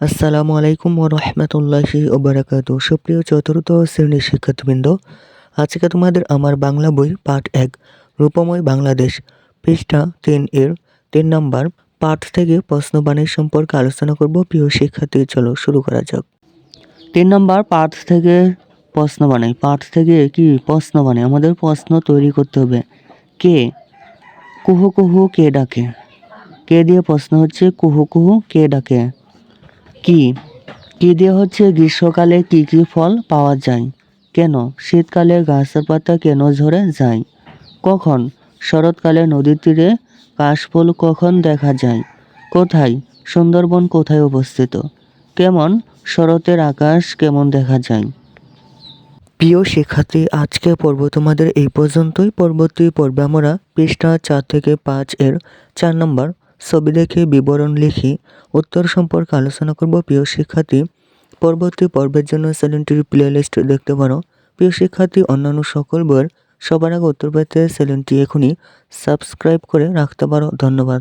আসসালামু আলাইকুম ওয়া রাহমাতুল্লাহি ওয়া বারাকাতুহু। সুপ্রিয় চতুর্থ শ্রেণীর শিক্ষার্থীবৃন্দ, আজকে তোমাদের আমার বাংলা বই পাঠ ১ রূপময় বাংলাদেশ পৃষ্ঠা ৩ এর ৩ নম্বর পাঠ থেকে প্রশ্নবাণী সম্পর্কে আলোচনা করব। প্রিয় শিক্ষার্থী, চলো শুরু করা যাক। ৩ নম্বর পাঠ থেকে প্রশ্নবাণী। পাঠ থেকে কি প্রশ্নবাণী? আমাদের প্রশ্ন তৈরি করতে হবে। কে? কুহু কুহু কে ডাকে? কে দিয়ে প্রশ্ন হচ্ছে কুহু কুহু কে ডাকে? কি? কি দিয়ে হচ্ছে গ্রীষ্মকালে কি কি ফল পাওয়া যায়? কেন? শীতকালে গাছের পাতা কেন ঝরে যায়? কখন? শরৎকালে নদীর তীরে কাশফুল কখন দেখা যায়? কোথায়? সুন্দরবন কোথায় অবস্থিত? কেমন? শরতের আকাশ কেমন দেখা যায়? প্রিয় শিক্ষার্থী, আজকে পর্ব তোমাদের এই পর্যন্তই। পরবর্তী পর্বে আমরা পৃষ্ঠা ৪ থেকে ৫ এর ৪ নম্বর ছবি দেখে বিবরণ লিখি উত্তর সম্পর্কে আলোচনা করব। প্রিয় শিক্ষার্থী, পরবর্তী পর্বের জন্য চ্যানেলটির প্লেলিস্ট দেখতে পারো। প্রিয় শিক্ষার্থী, অন্যান্য সকল বইয়ের সবার আগে উত্তর পেতে চ্যানেলটি এখনই সাবস্ক্রাইব করে রাখতে পারো। ধন্যবাদ।